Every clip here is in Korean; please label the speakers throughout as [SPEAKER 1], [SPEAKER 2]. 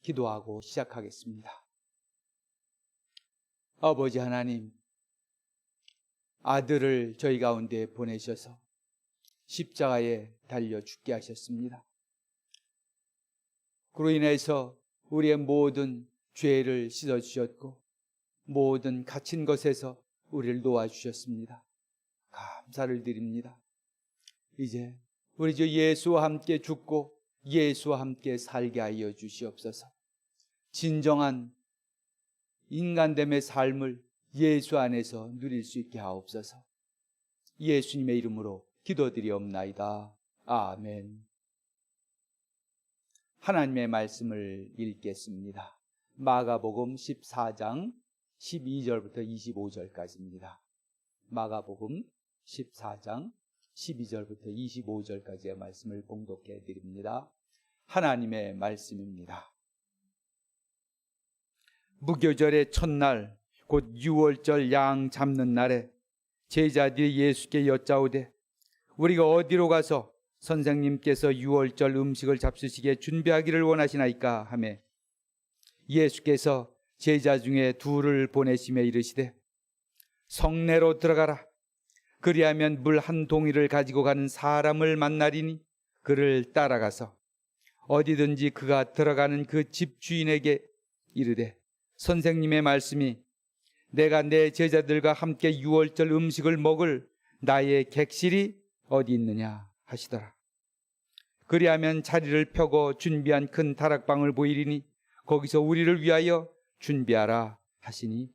[SPEAKER 1] 기도하고 시작하겠습니다. 아버지 하나님, 아들을 저희 가운데 보내셔서 십자가에 달려 죽게 하셨습니다. 그로 인해서 우리의 모든 죄를 씻어주셨고 모든 갇힌 것에서 우리를 놓아주셨습니다. 감사를 드립니다. 이제 우리 주 예수와 함께 죽고 예수와 함께 살게 하여 주시옵소서. 진정한 인간됨의 삶을 예수 안에서 누릴 수 있게 하옵소서. 예수님의 이름으로 기도드리옵나이다. 아멘. 하나님의 말씀을 읽겠습니다. 마가복음 14장 12절부터 25절까지입니다. 마가복음 14장 12절부터 25절까지의 말씀을 봉독해 드립니다. 하나님의 말씀입니다. 무교절의 첫날 곧 유월절 양 잡는 날에 제자들이 예수께 여짜오되 우리가 어디로 가서 선생님께서 유월절 음식을 잡수시기에 준비하기를 원하시나이까 하며 예수께서 제자 중에 둘을 보내시며 이르시되 성내로 들어가라. 그리하면 물 한 동이를 가지고 가는 사람을 만나리니 그를 따라가서 어디든지 그가 들어가는 그 집 주인에게 이르되 선생님의 말씀이 내가 내 제자들과 함께 유월절 음식을 먹을 나의 객실이 어디 있느냐 하시더라. 그리하면 자리를 펴고 준비한 큰 다락방을 보이리니 거기서 우리를 위하여 준비하라 하시니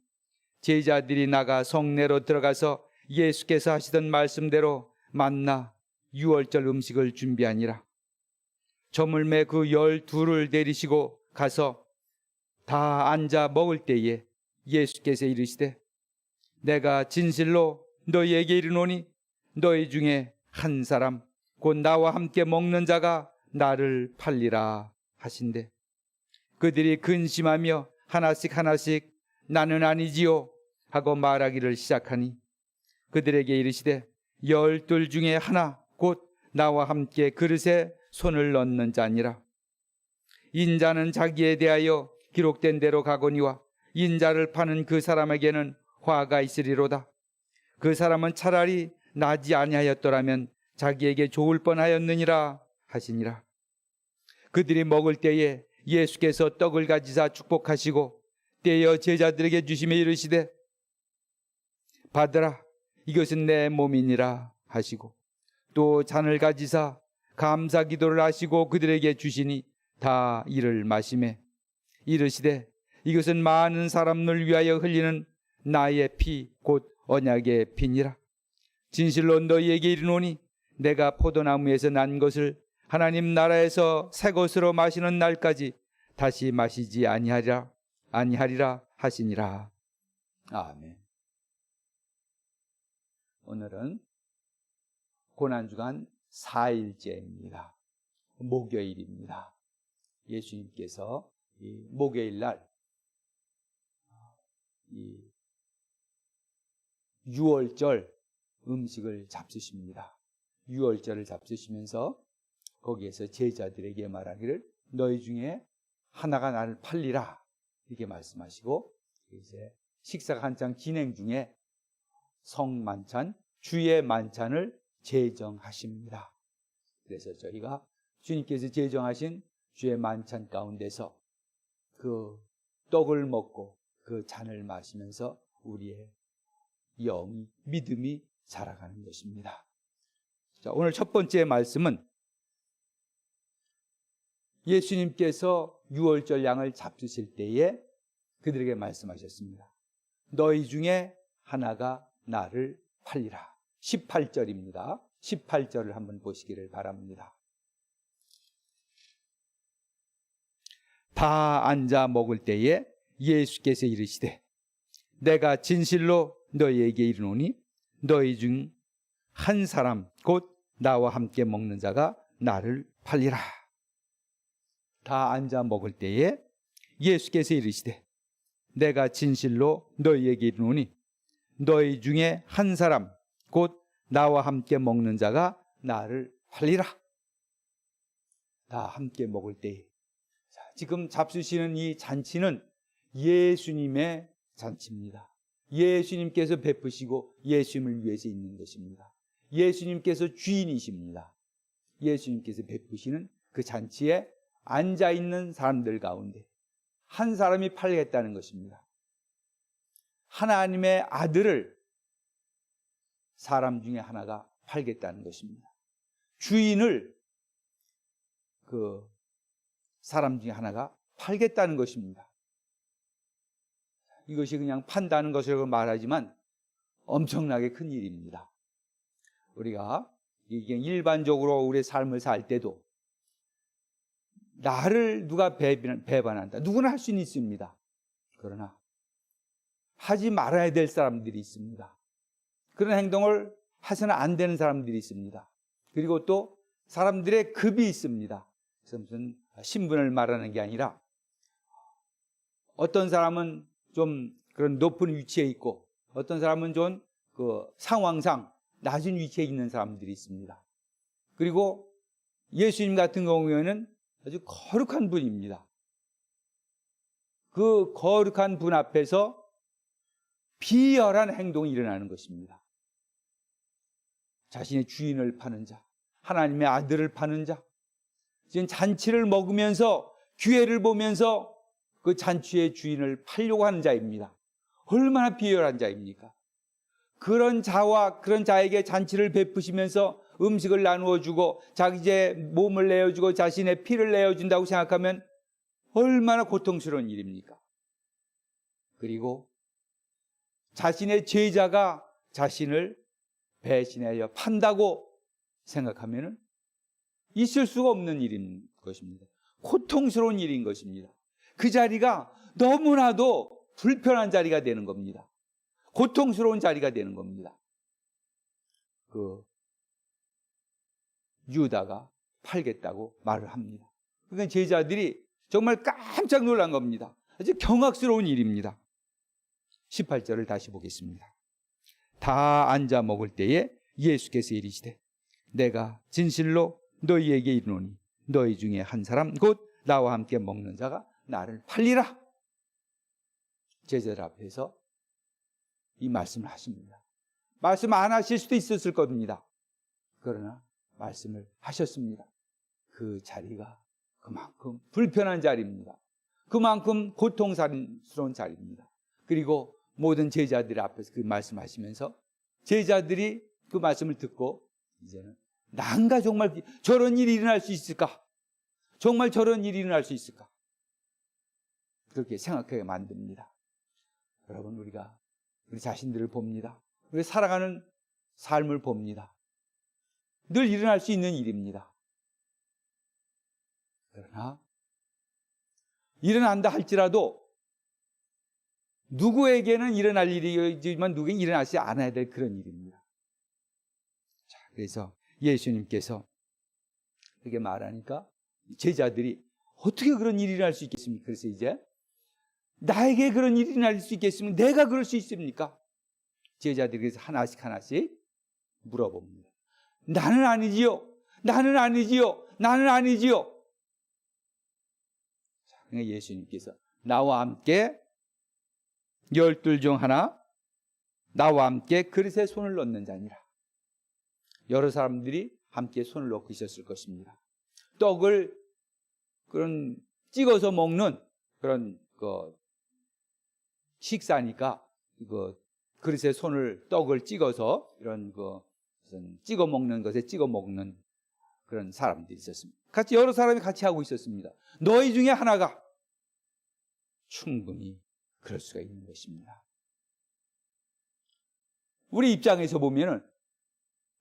[SPEAKER 1] 제자들이 나가 성내로 들어가서 예수께서 하시던 말씀대로 만나 유월절 음식을 준비하니라. 저물매 그 12를 내리시고 가서 다 앉아 먹을 때에 예수께서 이르시되 내가 진실로 너희에게 이르노니 너희 중에 한 사람 곧 나와 함께 먹는 자가 나를 팔리라 하신대 그들이 근심하며 하나씩 나는 아니지요 하고 말하기를 시작하니 그들에게 이르시되 12 중에 하나 곧 나와 함께 그릇에 손을 넣는 자니라. 인자는 자기에 대하여 기록된 대로 가거니와 인자를 파는 그 사람에게는 화가 있으리로다. 그 사람은 차라리 나지 아니하였더라면 자기에게 좋을 뻔하였느니라 하시니라. 그들이 먹을 때에 예수께서 떡을 가지사 축복하시고 떼어 제자들에게 주시며 이르시되 받으라 이것은 내 몸이니라 하시고 또 잔을 가지사 감사 기도를 하시고 그들에게 주시니 다 이를 마시매 이르시되 이것은 많은 사람을 위하여 흘리는 나의 피 곧 언약의 피니라. 진실로 너희에게 이르노니 내가 포도나무에서 난 것을 하나님 나라에서 새 것으로 마시는 날까지 다시 마시지 아니하리라 하시니라. 아멘. 오늘은 고난주간 4일째입니다. 목요일입니다. 예수님께서 이 목요일 날 이 유월절 음식을 잡수십니다. 유월절을 잡수시면서 거기에서 제자들에게 말하기를 너희 중에 하나가 나를 팔리라 이렇게 말씀하시고 이제 식사가 한창 진행 중에 성만찬, 주의 만찬을 제정하십니다. 그래서 저희가 주님께서 제정하신 주의 만찬 가운데서 그 떡을 먹고 그 잔을 마시면서 우리의 영이, 믿음이 자라가는 것입니다. 자, 오늘 첫 번째 말씀은 예수님께서 유월절 양을 잡수실 때에 그들에게 말씀하셨습니다. 너희 중에 하나가 나를 팔리라. 18절입니다. 18절을 한번 보시기를 바랍니다. 다 앉아 먹을 때에 예수께서 이르시되 내가 진실로 너희에게 이르노니 너희 중 한 사람 곧 나와 함께 먹는 자가 나를 팔리라. 다 앉아 먹을 때에 예수께서 이르시되 내가 진실로 너희에게 이르노니 너희 중에 한 사람 곧 나와 함께 먹는 자가 나를 팔리라. 다 함께 먹을 때에 지금 잡수시는 이 잔치는 예수님의 잔치입니다. 예수님께서 베푸시고 예수님을 위해서 있는 것입니다. 예수님께서 주인이십니다. 예수님께서 베푸시는 그 잔치에 앉아있는 사람들 가운데 한 사람이 팔겠다는 것입니다. 하나님의 아들을 사람 중에 하나가 팔겠다는 것입니다. 주인을 그 사람 중에 하나가 팔겠다는 것입니다. 이것이 그냥 판다는 것이라고 말하지만 엄청나게 큰 일입니다. 우리가 이게 일반적으로 우리의 삶을 살 때도 나를 누가 배반한다. 누구나 할 수는 있습니다. 그러나 하지 말아야 될 사람들이 있습니다. 그런 행동을 해서는 안 되는 사람들이 있습니다. 그리고 또 사람들의 급이 있습니다. 그래서 무슨 신분을 말하는 게 아니라 어떤 사람은 좀 그런 높은 위치에 있고 어떤 사람은 좀 그 상황상 낮은 위치에 있는 사람들이 있습니다. 그리고 예수님 같은 경우에는 아주 거룩한 분입니다. 그 거룩한 분 앞에서 비열한 행동이 일어나는 것입니다. 자신의 주인을 파는 자, 하나님의 아들을 파는 자, 지금 잔치를 먹으면서 기회를 보면서 그 잔치의 주인을 팔려고 하는 자입니다. 얼마나 비열한 자입니까? 그런 자와 그런 자에게 잔치를 베푸시면서 음식을 나누어 주고 자기의 몸을 내어주고 자신의 피를 내어준다고 생각하면 얼마나 고통스러운 일입니까? 그리고 자신의 제자가 자신을 배신하여 판다고 생각하면 있을 수가 없는 일인 것입니다. 고통스러운 일인 것입니다. 그 자리가 너무나도 불편한 자리가 되는 겁니다. 고통스러운 자리가 되는 겁니다. 그 유다가 팔겠다고 말을 합니다. 그러니까 제자들이 정말 깜짝 놀란 겁니다. 아주 경악스러운 일입니다. 18절을 다시 보겠습니다. 다 앉아 먹을 때에 예수께서 이르시되 내가 진실로 너희에게 이르노니 너희 중에 한 사람 곧 나와 함께 먹는 자가 나를 팔리라. 제자들 앞에서 이 말씀을 하십니다. 말씀 안 하실 수도 있었을 겁니다. 그러나 말씀을 하셨습니다. 그 자리가 그만큼 불편한 자리입니다. 그만큼 고통스러운 자리입니다. 그리고 모든 제자들 앞에서 그 말씀하시면서 제자들이 그 말씀을 듣고 이제는 난가 정말 저런 일이 일어날 수 있을까? 정말 저런 일이 일어날 수 있을까? 그렇게 생각하게 만듭니다. 여러분, 우리가 우리 자신들을 봅니다. 우리 살아가는 삶을 봅니다. 늘 일어날 수 있는 일입니다. 그러나 일어난다 할지라도 누구에게는 일어날 일이지만 누구에게는 일어나지 않아야 될 그런 일입니다. 자, 그래서 예수님께서 그렇게 말하니까 제자들이 어떻게 그런 일이 일어날 수 있겠습니까? 그래서 이제 나에게 그런 일이 일어날 수 있겠으면 내가 그럴 수 있습니까? 제자들이 그래서 하나씩 물어봅니다. 나는 아니지요. 나는 아니지요. 나는 아니지요. 자, 그러니까 예수님께서 나와 함께 12 중 하나 나와 함께 그릇에 손을 넣는 자니라. 여러 사람들이 함께 손을 넣고 있었을 것입니다. 떡을 그런 찍어서 먹는 그런 식사니까 그릇에 떡을 찍어서 이런 무슨 찍어 먹는 것에 찍어 먹는 그런 사람들이 있었습니다. 같이 여러 사람이 같이 하고 있었습니다. 너희 중에 하나가 충분히 그럴 수가 있는 것입니다. 우리 입장에서 보면은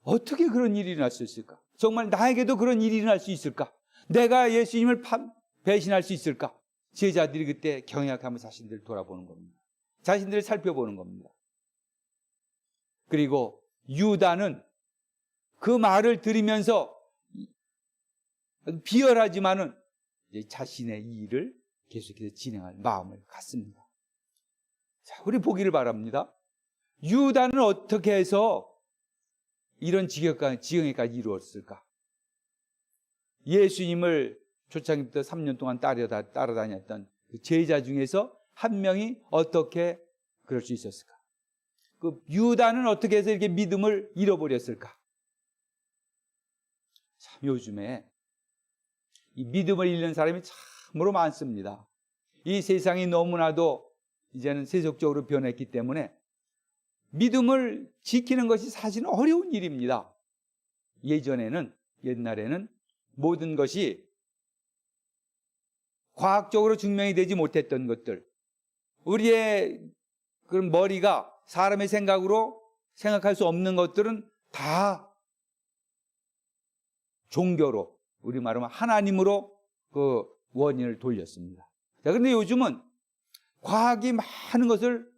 [SPEAKER 1] 어떻게 그런 일이 일어날 수 있을까? 정말 나에게도 그런 일이 일어날 수 있을까? 내가 예수님을 배신할 수 있을까? 제자들이 그때 경외하면서 자신들을 돌아보는 겁니다. 자신들을 살펴보는 겁니다. 그리고 유다는 그 말을 들으면서 비열하지만은 자신의 이 일을 계속해서 진행할 마음을 갖습니다. 자, 우리 보기를 바랍니다. 유다는 어떻게 해서 이런 지경에까지 이루었을까? 예수님을 초창기부터 3년 동안 따라다녔던 그 제자 중에서 한 명이 어떻게 그럴 수 있었을까? 그 유다는 어떻게 해서 이렇게 믿음을 잃어버렸을까? 참 요즘에 이 믿음을 잃는 사람이 참으로 많습니다. 이 세상이 너무나도 이제는 세속적으로 변했기 때문에 믿음을 지키는 것이 사실은 어려운 일입니다. 옛날에는 모든 것이 과학적으로 증명이 되지 못했던 것들, 우리의 그런 머리가 사람의 생각으로 생각할 수 없는 것들은 다 종교로, 우리 말하면 하나님으로 그 원인을 돌렸습니다. 자, 그런데 요즘은 과학이 많은 것을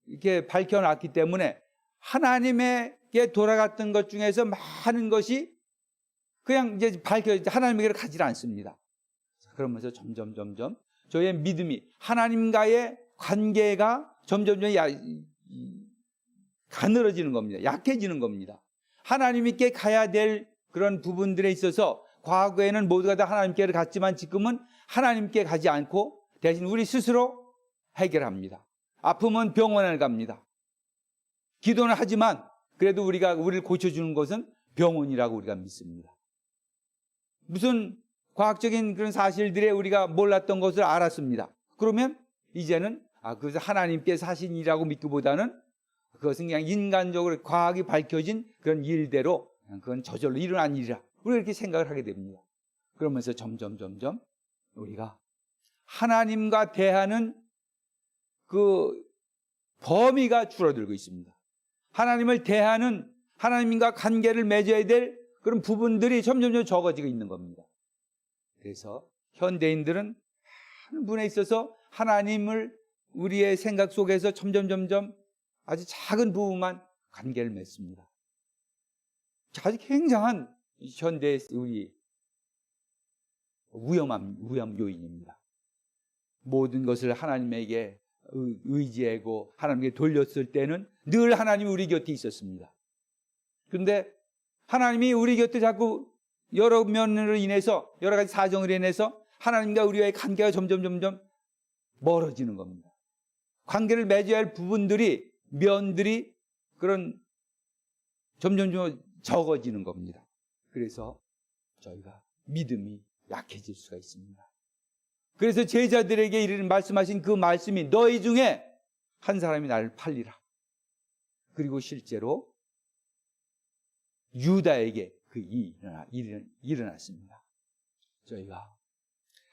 [SPEAKER 1] 이렇게 밝혀놨기 때문에 하나님에게 돌아갔던 것 중에서 많은 것이 그냥 이제 하나님에게로 가지 않습니다. 그러면서 점점 저희의 믿음이, 하나님과의 관계가 점점 가늘어지는 겁니다. 약해지는 겁니다. 하나님께 가야 될 그런 부분들에 있어서 과거에는 모두가 다 하나님께로 갔지만 지금은 하나님께 가지 않고 대신 우리 스스로 해결합니다. 아프면 병원에 갑니다. 기도는 하지만 그래도 우리를 고쳐주는 것은 병원이라고 우리가 믿습니다. 무슨 과학적인 그런 사실들에 우리가 몰랐던 것을 알았습니다. 그러면 이제는 그것을 하나님께서 하신 일이라고 믿기보다는 그것은 그냥 인간적으로 과학이 밝혀진 그런 일대로 그건 저절로 일어난 일이라 우리가 이렇게 생각을 하게 됩니다. 그러면서 점점 우리가 하나님과 대하는 그 범위가 줄어들고 있습니다. 하나님을 대하는, 하나님과 관계를 맺어야 될 그런 부분들이 점점 적어지고 있는 겁니다. 그래서 현대인들은 한 분에 있어서 하나님을 우리의 생각 속에서 점점 아주 작은 부분만 관계를 맺습니다. 아주 굉장한 현대의 우리 위험 요인입니다. 모든 것을 하나님에게 의지하고 하나님께 돌렸을 때는 늘 하나님이 우리 곁에 있었습니다. 그런데 하나님이 우리 곁에 자꾸 여러 면으로 인해서, 여러 가지 사정으로 인해서 하나님과 우리와의 관계가 점점 멀어지는 겁니다. 관계를 맺어야 할 부분들이, 면들이 그런 점점 적어지는 겁니다. 그래서 저희가 믿음이 약해질 수가 있습니다. 그래서 제자들에게 말씀하신 그 말씀이 너희 중에 한 사람이 나를 팔리라. 그리고 실제로 유다에게 그 일이 일어났습니다. 저희가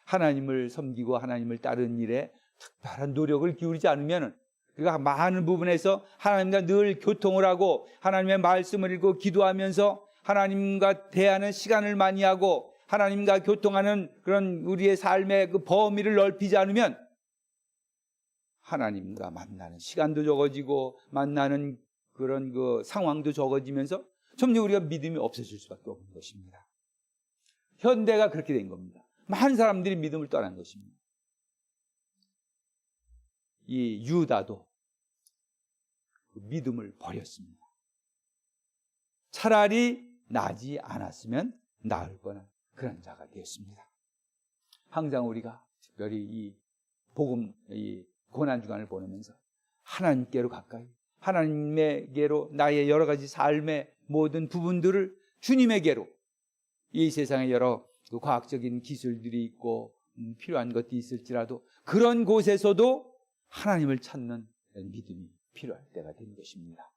[SPEAKER 1] 하나님을 섬기고 하나님을 따르는 일에 특별한 노력을 기울이지 않으면, 그러니까 많은 부분에서 하나님과 늘 교통을 하고 하나님의 말씀을 읽고 기도하면서 하나님과 대하는 시간을 많이 하고 하나님과 교통하는 그런 우리의 삶의 그 범위를 넓히지 않으면 하나님과 만나는 시간도 적어지고 만나는 그런 그 상황도 적어지면서 점점 우리가 믿음이 없어질 수밖에 없는 것입니다. 현대가 그렇게 된 겁니다. 많은 사람들이 믿음을 떠난 것입니다. 이 유다도 그 믿음을 버렸습니다. 차라리 나지 않았으면 나을 뻔한 그런 자가 되었습니다. 항상 우리가 특별히 이 복음, 이 고난주간을 보내면서 하나님께로 가까이, 하나님에게로 나의 여러 가지 삶의 모든 부분들을 주님에게로, 이 세상에 여러 그 과학적인 기술들이 있고 필요한 것도 있을지라도 그런 곳에서도 하나님을 찾는 믿음이 필요할 때가 된 것입니다.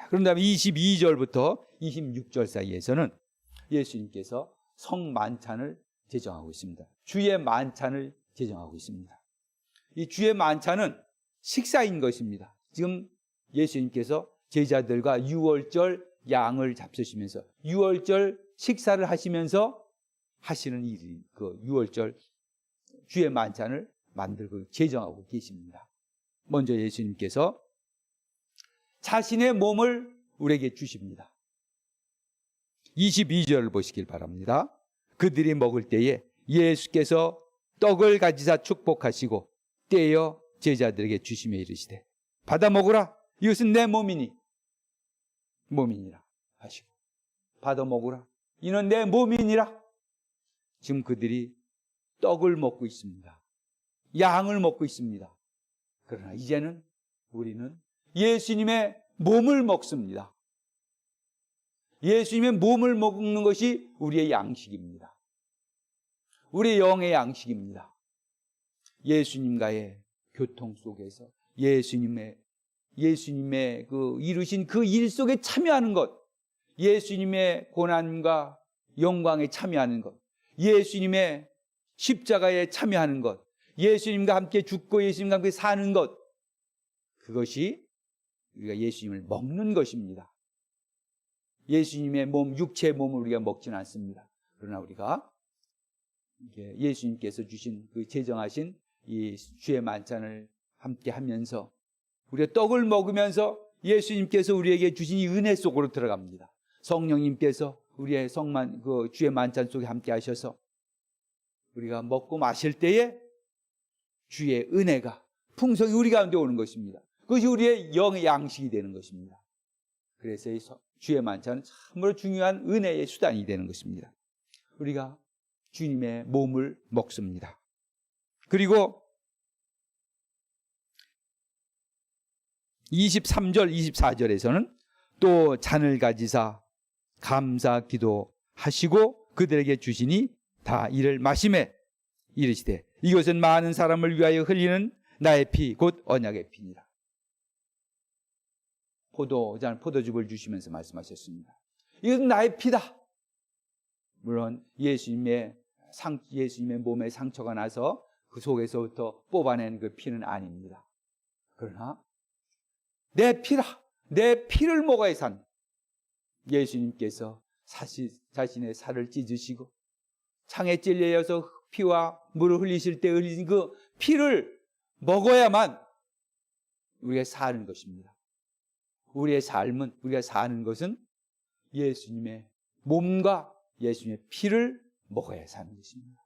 [SPEAKER 1] 그런 다음에 22절부터 26절 사이에서는 예수님께서 성만찬을 제정하고 있습니다. 주의 만찬을 제정하고 있습니다. 이 주의 만찬은 식사인 것입니다. 지금 예수님께서 제자들과 유월절 양을 잡수시면서 유월절 식사를 하시면서 하시는 일이 그 유월절 주의 만찬을 만들고 제정하고 계십니다. 먼저 예수님께서 자신의 몸을 우리에게 주십니다. 22절을 보시길 바랍니다. 그들이 먹을 때에 예수께서 떡을 가지사 축복하시고 떼어 제자들에게 주시며 이르시되 받아 먹으라, 이것은 내 몸이니라 하시고 받아 먹으라, 이는 내 몸이니라. 지금 그들이 떡을 먹고 있습니다. 양을 먹고 있습니다. 그러나 이제는 우리는 예수님의 몸을 먹습니다. 예수님의 몸을 먹는 것이 우리의 양식입니다. 우리의 영의 양식입니다. 예수님과의 교통 속에서 예수님의 그 이루신 그 일 속에 참여하는 것, 예수님의 고난과 영광에 참여하는 것, 예수님의 십자가에 참여하는 것, 예수님과 함께 죽고 예수님과 함께 사는 것, 그것이 우리가 예수님을 먹는 것입니다. 예수님의 몸, 육체의 몸을 우리가 먹지는 않습니다. 그러나 우리가 예수님께서 주신 그 제정하신 이 주의 만찬을 함께 하면서 우리가 떡을 먹으면서 예수님께서 우리에게 주신 이 은혜 속으로 들어갑니다. 성령님께서 우리의 그 주의 만찬 속에 함께 하셔서 우리가 먹고 마실 때에 주의 은혜가 풍성히 우리 가운데 오는 것입니다. 그것이 우리의 영의 양식이 되는 것입니다. 그래서 이 주의 만찬은 참으로 중요한 은혜의 수단이 되는 것입니다. 우리가 주님의 몸을 먹습니다. 그리고 23절, 24절에서는 또 잔을 가지사 감사 기도하시고 그들에게 주시니 다 이를 마시매 이르시되 이것은 많은 사람을 위하여 흘리는 나의 피 곧 언약의 피니라. 포도즙을 주시면서 말씀하셨습니다. 이것은 나의 피다. 물론 예수님의 몸에 상처가 나서 그 속에서부터 뽑아낸 그 피는 아닙니다. 그러나 내 피라, 내 피를 먹어야 산 예수님께서 자신의 살을 찢으시고 창에 찔려서 피와 물을 흘리실 때 흘리신 그 피를 먹어야만 우리가 사는 것입니다. 우리의 삶은, 우리가 사는 것은 예수님의 몸과 예수님의 피를 먹어야 사는 것입니다.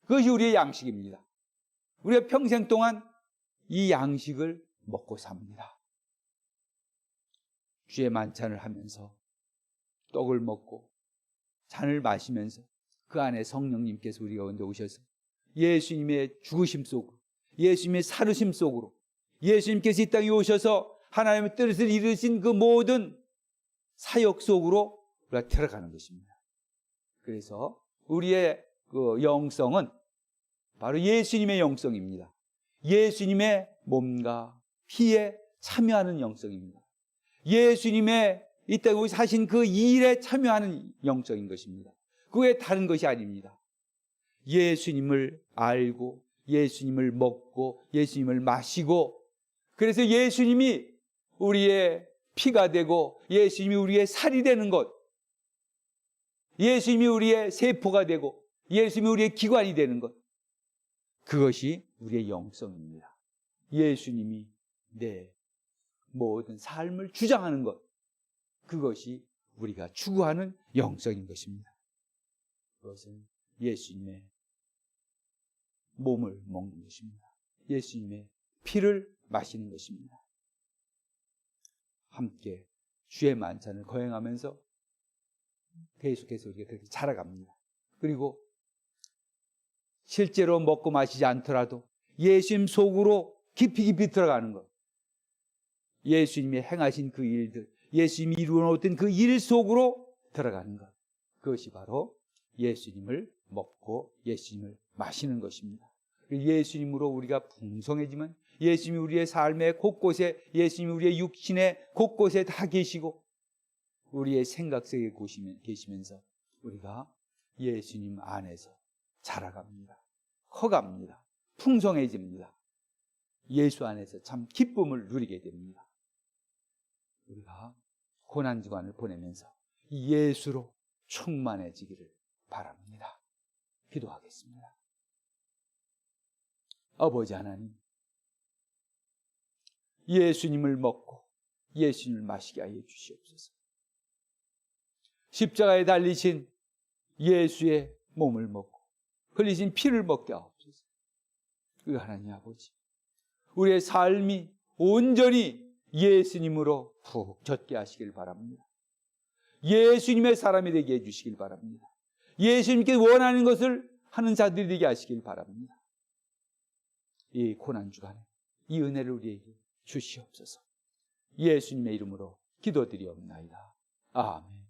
[SPEAKER 1] 그것이 우리의 양식입니다. 우리가 평생 동안 이 양식을 먹고 삽니다. 주의 만찬을 하면서 떡을 먹고 잔을 마시면서 그 안에 성령님께서 우리 가운데 오셔서 예수님의 죽으심 속으로, 예수님의 살으심 속으로, 예수님께서 이 땅에 오셔서 하나님의 뜻을 이루신 그 모든 사역 속으로 우리가 들어가는 것입니다. 그래서 우리의 그 영성은 바로 예수님의 영성입니다. 예수님의 몸과 피에 참여하는 영성입니다. 예수님의 이 땅에 사신 그 일에 참여하는 영성인 것입니다. 그 외에 다른 것이 아닙니다. 예수님을 알고 예수님을 먹고 예수님을 마시고 그래서 예수님이 우리의 피가 되고 예수님이 우리의 살이 되는 것, 예수님이 우리의 세포가 되고 예수님이 우리의 기관이 되는 것, 그것이 우리의 영성입니다. 예수님이 내 모든 삶을 주장하는 것, 그것이 우리가 추구하는 영성인 것입니다. 그것은 예수님의 몸을 먹는 것입니다. 예수님의 피를 마시는 것입니다. 함께 주의 만찬을 거행하면서 계속해서 우리가 그렇게 자라갑니다. 그리고 실제로 먹고 마시지 않더라도 예수님 속으로 깊이 들어가는 것, 예수님이 행하신 그 일들, 예수님이 이루어놓은 그 일 속으로 들어가는 것, 그것이 바로 예수님을 먹고 예수님을 마시는 것입니다. 예수님으로 우리가 풍성해지면 예수님이 우리의 삶의 곳곳에, 예수님이 우리의 육신의 곳곳에 다 계시고 우리의 생각 속에 계시면서 우리가 예수님 안에서 자라갑니다. 커갑니다. 풍성해집니다. 예수 안에서 참 기쁨을 누리게 됩니다. 우리가 고난주간을 보내면서 예수로 충만해지기를 바랍니다. 기도하겠습니다. 아버지 하나님, 예수님을 먹고 예수님을 마시게 하여 주시옵소서. 십자가에 달리신 예수의 몸을 먹고 흘리신 피를 먹게 하옵소서. 그 하나님 아버지, 우리의 삶이 온전히 예수님으로 푹 젖게 하시길 바랍니다. 예수님의 사람이 되게 해주시길 바랍니다. 예수님께 원하는 것을 하는 자들이 되게 하시길 바랍니다. 이 고난주간에 이 은혜를 우리에게 주시옵소서. 예수님의 이름으로 기도드리옵나이다. 아멘.